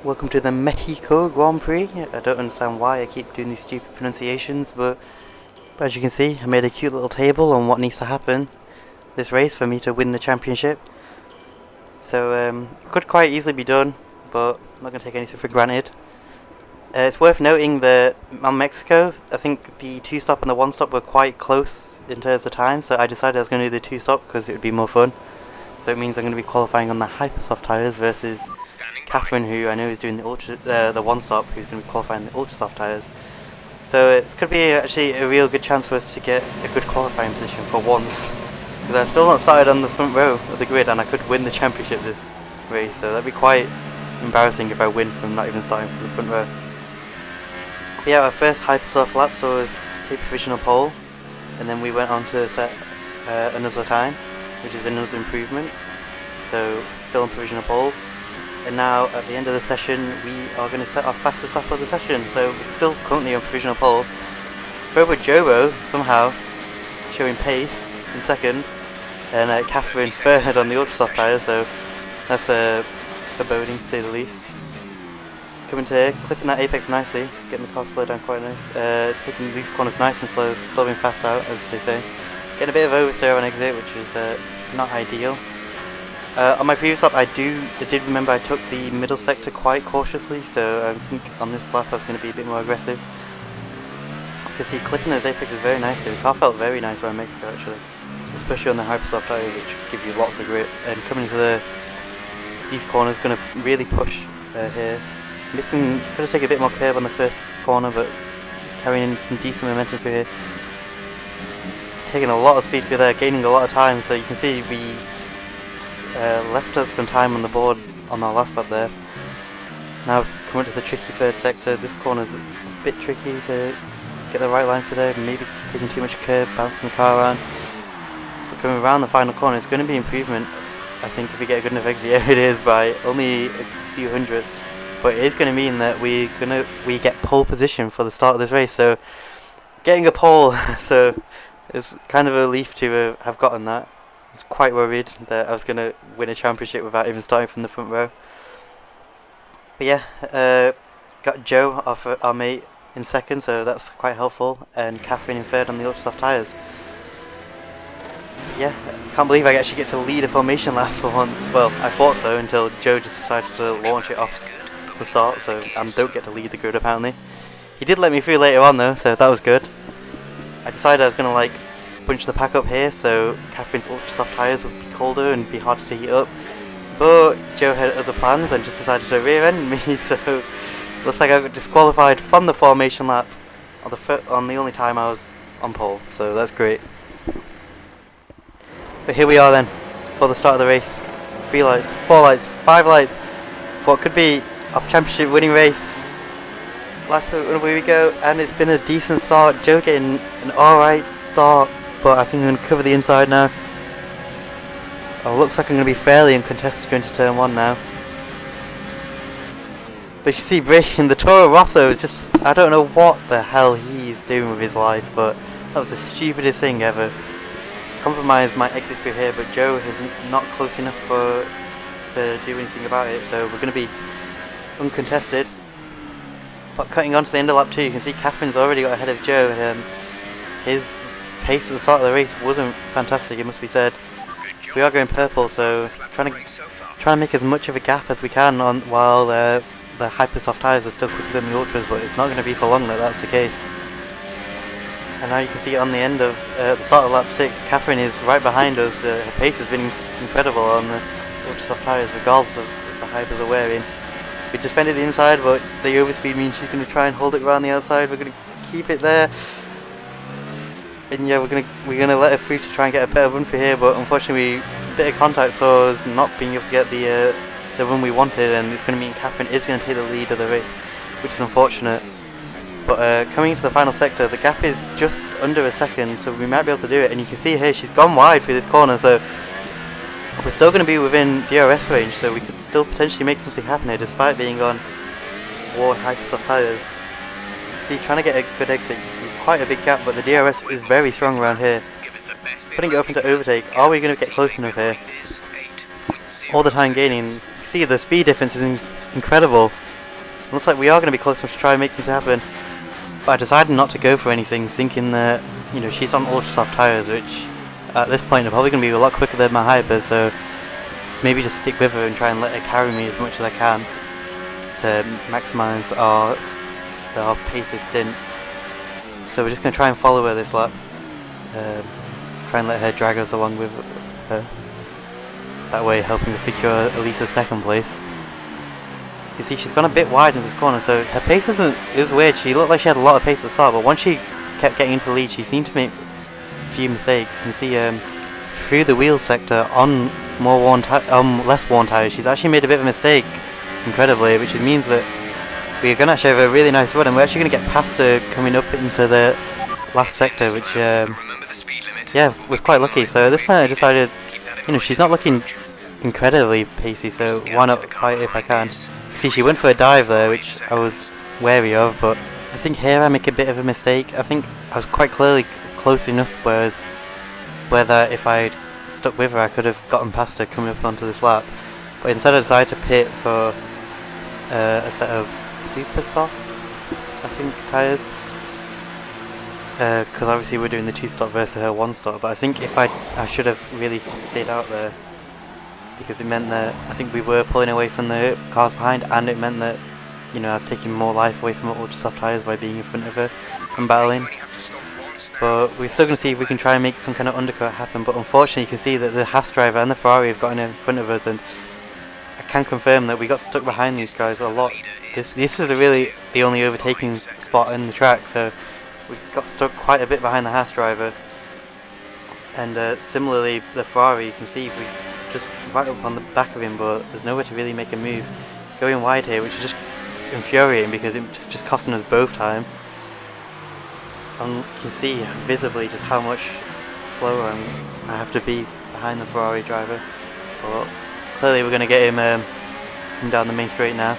Welcome to the Mexico Grand Prix. I don't understand why I keep doing these stupid pronunciations, but as you can see, I made a cute little table on what needs to happen this race for me to win the championship. So could quite easily be done, but I'm not going to take anything for granted. It's worth noting that on Mexico, I think the 2-stop and the 1-stop were quite close in terms of time, so I decided I was going to do the 2-stop because it would be more fun. So it means I'm going to be qualifying on the hyper-soft tyres versus Catherine, who I know is doing the 1-stop, who's going to be qualifying the ultra-soft tyres. So it could be actually a real good chance for us to get a good qualifying position for once. Because I've still not started on the front row of the grid and I could win the championship this race, so that'd be quite embarrassing if I win from not even starting from the front row. But yeah, our first hyper-soft lap saw us take provisional pole, and then we went on to set another time, which is another improvement. So still on provisional pole. And now at the end of the session we are going to set our fastest lap of the session, so we're still currently on provisional pole. Further Jobo somehow showing pace in second, and Catherine third on the ultra soft tyres, so that's foreboding to say the least. Coming to here, clipping that apex nicely, getting the car slowed down quite nice, taking these corners nice and slow, slowing fast out as they say. Getting a bit of oversteer on exit, which is not ideal. On my previous lap I did remember I took the middle sector quite cautiously, so I think on this lap I was going to be a bit more aggressive. You can see clipping those apex is very nice here. The car felt very nice around Mexico actually, especially on the hyper-soft tyres, which give you lots of grip. And coming into these corners, going to really push here. Missing, could have taken a bit more curve on the first corner, but carrying in some decent momentum through here. Taking a lot of speed through there, gaining a lot of time, so you can see we left us some time on the board on our last lap there. Now coming to the tricky third sector, this corner is a bit tricky to get the right line through there, maybe taking too much curve, bouncing the car around. But coming around the final corner, it's going to be improvement. I think if we get a good enough exit, here it is by only a few hundredths, but it is going to mean that we get pole position for the start of this race. So getting a pole, so it's kind of a relief to have gotten that. I was quite worried that I was going to win a championship without even starting from the front row. But yeah, got Joe off our mate in second, so that's quite helpful, and Catherine in third on the ultra soft tyres. Yeah, can't believe I actually get to lead a formation lap for once. Well, I thought so until Joe just decided to launch it off the start, so I don't get to lead the grid apparently. He did let me through later on though, so that was good. I decided I was going to punch the pack up here, so Catherine's ultra soft tyres would be colder and be harder to heat up, but Joe had other plans and just decided to rear end me, so looks like I got disqualified from the formation lap on the only time I was on pole, so that's great. But here we are then, for the start of the race. 3 lights, 4 lights, 5 lights, what could be a championship winning race. Last away we go, and it's been a decent start. Joe getting an alright start, but I think I'm going to cover the inside now. Oh, looks like I'm going to be fairly uncontested going to turn 1 now. But you see, breaking the Toro Rosso is just, I don't know what the hell he's doing with his life, but that was the stupidest thing ever. Compromised my exit through here, but Joe is not close enough to do anything about it, so we're going to be uncontested. But cutting on to the end of lap 2, you can see Catherine's already got ahead of Joe. His pace at the start of the race wasn't fantastic, it must be said. We are going purple, so trying to make as much of a gap as we can while the hyper soft tyres are still quicker than the ultras, but it's not going to be for long that that's the case. And now you can see on the end of the start of lap 6, Catherine is right behind us. Her pace has been incredible on the ultra soft tyres, regardless of the hypers are wearing. We just fended the inside, but the overspeed means she's going to try and hold it around the outside. We're going to keep it there. And yeah, we're gonna let her through to try and get a better run for here, but unfortunately, a bit of contact saw us not being able to get the run we wanted, and it's going to mean Catherine is going to take the lead of the race, which is unfortunate. But coming into the final sector, the gap is just under a second, so we might be able to do it. And you can see here she's gone wide through this corner, so we're still going to be within DRS range, so we could still potentially make something happen here, despite being on war hyper soft tyres. See, trying to get a good exit. Quite a big gap, but the DRS is very strong around here. Putting it up into overtake, are we going to get close enough here? All the time gaining. See, the speed difference is incredible. Looks like we are going to be close enough to try and make things happen. But I decided not to go for anything, thinking that, you know, she's on ultra soft tyres, which at this point are probably going to be a lot quicker than my hyper, so maybe just stick with her and try and let her carry me as much as I can to maximise our pacer stint. So we're just going to try and follow her this lap. Try and let her drag us along with her. That way helping us secure at least a second place. You see she's gone a bit wide in this corner, so her pace isn't, it was weird, she looked like she had a lot of pace at the start, but once she kept getting into the lead she seemed to make a few mistakes. You can see through the wheel sector on less worn tyres she's actually made a bit of a mistake, incredibly, which means that we're going to actually have a really nice run and we're actually going to get past her coming up into the last sector, which yeah, was quite lucky. So at this point I decided, you know, she's not looking incredibly pacey, so why not fight if I can. See, she went for a dive there, which I was wary of, but I think here I make a bit of a mistake. I think I was quite clearly close enough, whereas whether if I'd stuck with her I could have gotten past her coming up onto this lap. But instead I decided to pit for a set of super soft, I think, tyres. Because obviously we're doing the 2-stop versus her 1-stop, but I think if I should have really stayed out there, because it meant that I think we were pulling away from the cars behind, and it meant that, you know, I was taking more life away from her ultra soft tyres by being in front of her and battling. But we're still going to see if we can try and make some kind of undercut happen, but unfortunately you can see that the Haas driver and the Ferrari have gotten in front of us, and I can confirm that we got stuck behind these guys a lot. This is really the only overtaking spot in the track, so we got stuck quite a bit behind the Haas driver. And similarly the Ferrari, you can see we just right up on the back of him, but there's nowhere to really make a move. Going wide here, which is just infuriating because it's just costing us both time. And you can see visibly just how much slower I have to be behind the Ferrari driver. But clearly we're going to get him down the main straight now.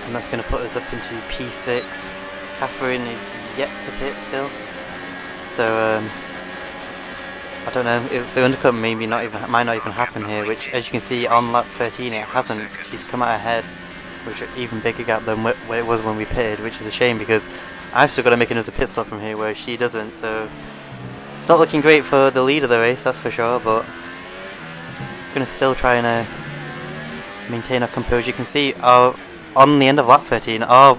And that's going to put us up into P6. Catherine is yet to pit still. So I don't know, if the undercut might not even happen here, which as you can see on lap 13 it hasn't. She's come out ahead, which is an even bigger gap than where it was when we pitted, which is a shame because I've still got to make another pit stop from here where she doesn't, so it's not looking great for the lead of the race, that's for sure, but I'm going to still try and maintain our composure. You can see on the end of lap 13 our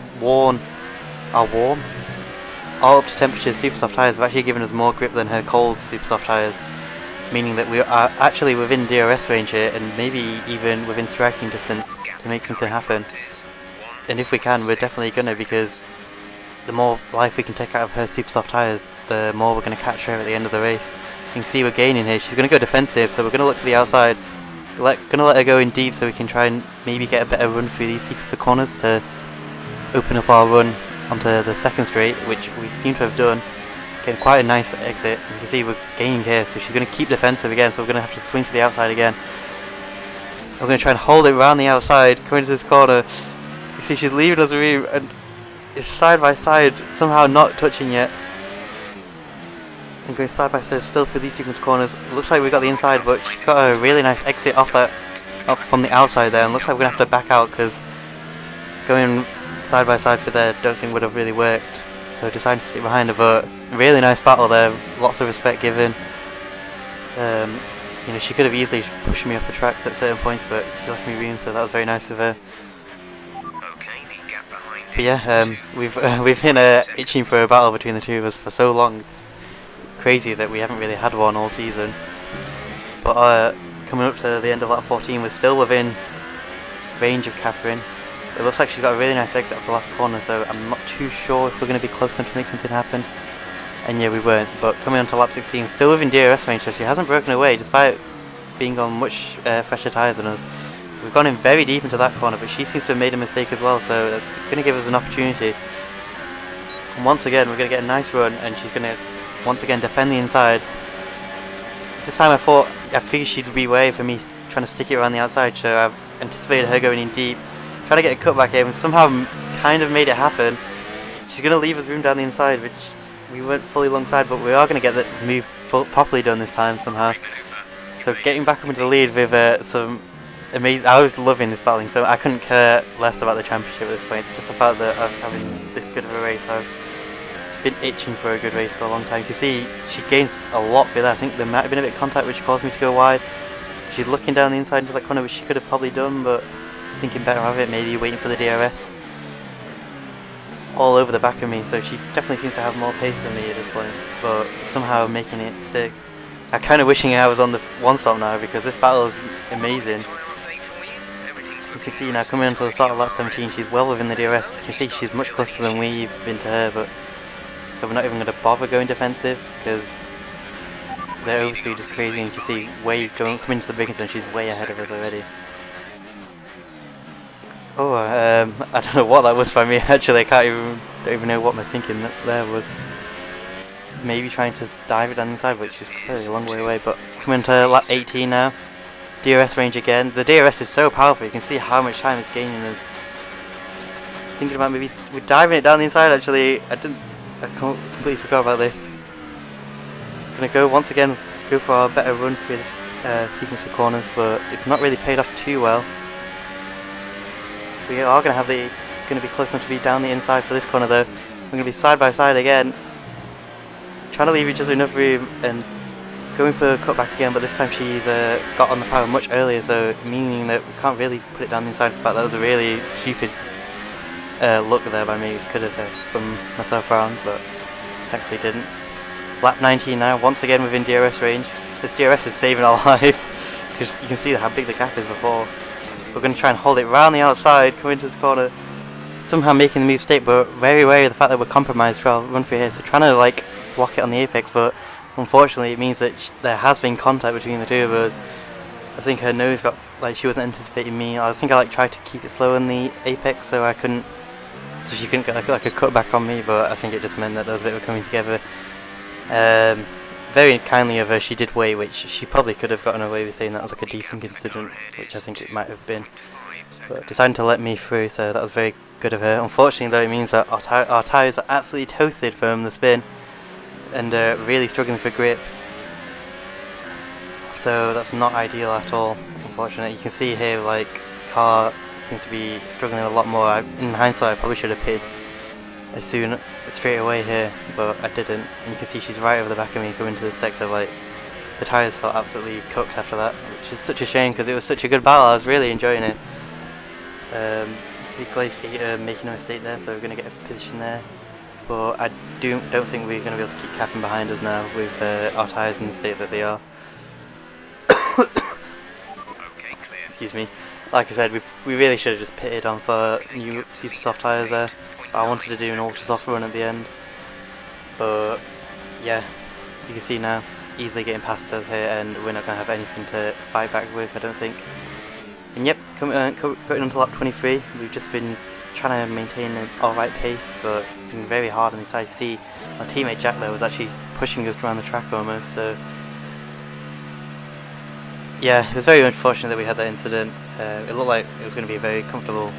up to temperature super soft tyres have actually given us more grip than her cold super soft tyres, meaning that we are actually within DRS range here and maybe even within striking distance to make something happen. And if we can, we're definitely gonna, because the more life we can take out of her super soft tyres, the more we're gonna catch her at the end of the race. You can see we're gaining here. She's gonna go defensive, so we're gonna look to the outside. Gonna let her go in deep so we can try and maybe get a better run through these sequence of corners to open up our run onto the second straight, which we seem to have done. Getting quite a nice exit. You can see we're gaining here, so she's going to keep defensive again, so we're going to have to swing to the outside again. We're going to try and hold it around the outside, coming to this corner. You see she's leaving us room, and it's side by side, somehow not touching yet. And going side by side still through these sequence corners. It looks like we got the inside, but she's got a really nice exit off from the outside there, and looks like we're going to have to back out because going side by side for there don't think would have really worked, so I decided to stick behind her. But really nice battle there, lots of respect given. You know, she could have easily pushed me off the track at certain points, but she left me room, so that was very nice of her. But yeah, we've been itching for a battle between the two of us for so long. It's crazy that we haven't really had one all season. But coming up to the end of lap 14, we're still within range of Catherine. It looks like she's got a really nice exit off the last corner, so I'm not too sure if we're going to be close enough to make something happen. And yeah, we weren't, but coming on to lap 16, still within DRS range, so she hasn't broken away despite being on much fresher tyres than us. We've gone in very deep into that corner, but she seems to have made a mistake as well, so that's going to give us an opportunity. And once again, we're going to get a nice run, and she's going to once again defend the inside. This time I figured she'd be wary for me trying to stick it around the outside, so I've anticipated her going in deep. Trying to get a cutback here, and somehow kind of made it happen. She's going to leave us room down the inside, which we weren't fully alongside, but we are going to get the move properly done this time somehow. So getting back up into the lead with some amazing. I was loving this battling, so I couldn't care less about the championship at this point. Just the fact that I was having this good of a race. I've been itching for a good race for a long time. You can see she gains a lot with that. I think there might have been a bit of contact which caused me to go wide. She's looking down the inside into that corner, which she could have probably done, but thinking better of it, maybe waiting for the DRS. All over the back of me, so she definitely seems to have more pace than me at this point, but somehow making it sick. I'm kind of wishing I was on the one stop now, because this battle is amazing. You can see now coming onto the start of lap 17, she's well within the DRS. You can see she's much closer than we've been to her, but so we're not even going to bother going defensive, because their overspeed is crazy, and you can see coming to the biggest and she's way ahead of us already. Oh, I don't know what that was by me. Actually, don't even know what my thinking there was. Maybe trying to dive it down the inside, which is clearly a long way away. But coming to lap 18 now, DRS range again. The DRS is so powerful. You can see how much time it's gaining us. Thinking about maybe we're diving it down the inside. Actually, I completely forgot about this. Gonna go once again, go for a better run through this sequence of corners, but it's not really paid off too well. We are going to be close enough to be down the inside for this corner though. We're going to be side by side again, trying to leave each other enough room and going for a cutback again, but this time she's got on the power much earlier, so meaning that we can't really put it down the inside. In fact, that was a really stupid look there by me. Could have spun myself around, but thankfully didn't. Lap 19 now, once again within DRS range. This DRS is saving our lives, because you can see how big the gap is before. We're going to try and hold it round the outside, come into this corner, somehow making the move stick, but very wary of the fact that we're compromised for our run through here, so trying to like block it on the apex, but unfortunately it means that there has been contact between the two of us. I think her nose got, like, she wasn't anticipating me. I think I tried to keep it slow in the apex so she couldn't get like a cutback on me, but I think it just meant that there was a bit of coming together. Very kindly of her, she did wait, which she probably could have gotten away with saying that was like a decent incident, which I think it might have been, but decided to let me through, so that was very good of her. Unfortunately though, it means that our tyres are absolutely toasted from the spin and really struggling for grip, so that's not ideal at all, unfortunately. You can see here like car seems to be struggling a lot more. In hindsight I probably should have pitted straight away here, but I didn't, and you can see she's right over the back of me coming to this sector. Like, the tyres felt absolutely cooked after that, which is such a shame because it was such a good battle. I was really enjoying it. You see Glaze making a mistake there, so we're going to get a position there, but I don't think we're going to be able to keep capping behind us now with our tyres in the state that they are. Excuse me. Like I said, we really should have just pitted on for new super soft tyres there. I wanted to do an ultra soft run at the end, but yeah, you can see now easily getting past us here, and we're not going to have anything to fight back with, I don't think. And yep, going on to lap 23, we've just been trying to maintain an alright pace, but it's been very hard on the side. You see our teammate Jack there was actually pushing us around the track almost, so yeah, it was very unfortunate that we had that incident. It looked like it was going to be a very comfortable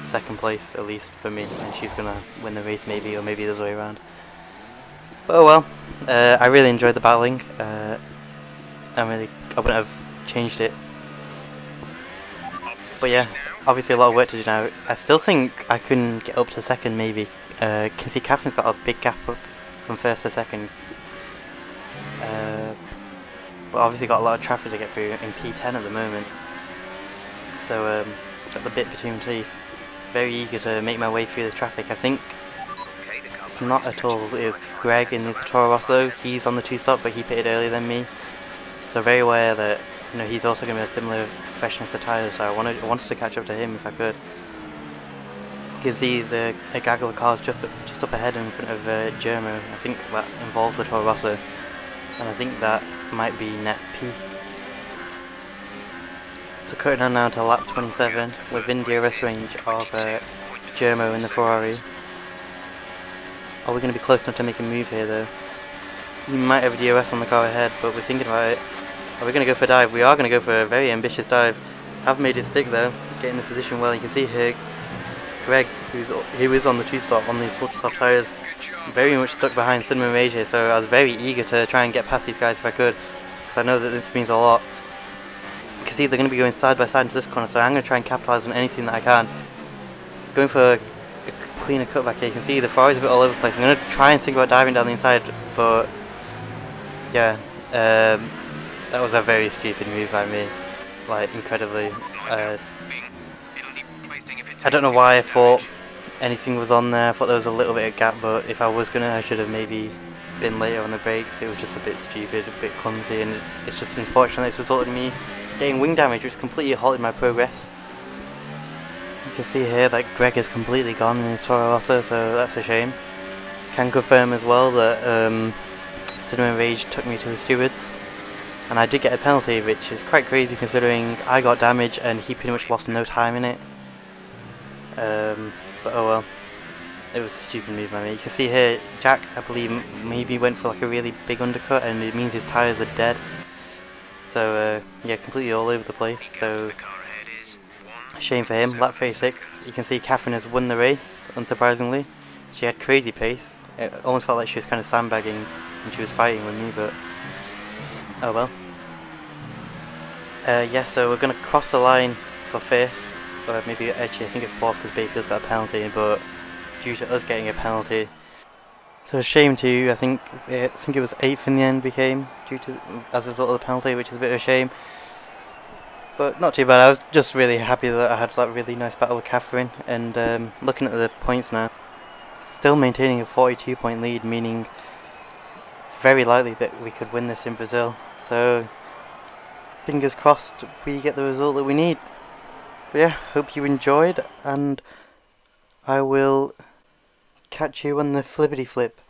second place, at least for me, and she's gonna win the race maybe, or maybe the other way around. But oh well, I really enjoyed the battling. I wouldn't have changed it. But yeah, obviously a lot of work to do now. I still think I can get up to second maybe. Can see Catherine's got a big gap up from first to second. But obviously got a lot of traffic to get through in P10 at the moment. So got the bit between teeth. Very eager to make my way through the traffic. I think it's not at all. It was Greg in the Toro Rosso. He's on the 2-stop, but he pitted earlier than me. So very aware that he's also going to be a similar freshness of tyres. So I wanted to catch up to him if I could. You can see a gaggle of cars just up ahead in front of Germo. I think that involves the Toro Rosso, and I think that might be net P. So cutting on now to lap 27, within DRS range of Germo in the Ferrari. Are we going to be close enough to make a move here though? We might have a DRS on the car ahead, but we're thinking about it. Are we going to go for a dive? We are going to go for a very ambitious dive. Have made it stick though, getting the position well. You can see here, Greg, who is on the 2-stop on these ultra soft tyres, very much stuck behind Cinema Rage here, so I was very eager to try and get past these guys if I could, because I know that this means a lot. You can see they're going to be going side by side into this corner, so I'm going to try and capitalise on anything that I can. Going for a cleaner cutback here. You can see the Ferrari's a bit all over the place. I'm going to try and think about diving down the inside, but yeah, that was a very stupid move by me, like incredibly. I don't know why I thought anything was on there. I thought there was a little bit of gap, but if I was gonna, I should have maybe been later on the brakes. It was just a bit stupid, a bit clumsy, and it's just unfortunate it's resulted in me getting wing damage, which completely halted my progress. You can see here that Greg is completely gone in his Toro Rosso, so that's a shame. Can confirm as well that Cinema Rage took me to the stewards, and I did get a penalty, which is quite crazy considering I got damage and he pretty much lost no time in it. But oh well, it was a stupid move by me. You can see here, Jack, I believe, maybe went for like a really big undercut, and it means his tyres are dead. So yeah, completely all over the place. So shame for him. Lap 36. You can see Catherine has won the race, unsurprisingly. She had crazy pace. It almost felt like she was kind of sandbagging when she was fighting with me, but oh well. Yeah, so we're going to cross the line for 5th. Or maybe actually I think it's 4th because Bayfield's got a penalty, but due to us getting a penalty, so a shame too. I think it was 8th in the end became due to as a result of the penalty, which is a bit of a shame. But not too bad. I was just really happy that I had that really nice battle with Catherine, and looking at the points now, still maintaining a 42-point lead, meaning it's very likely that we could win this in Brazil. So fingers crossed we get the result that we need. But yeah, hope you enjoyed, and I will catch you on the flippity flip.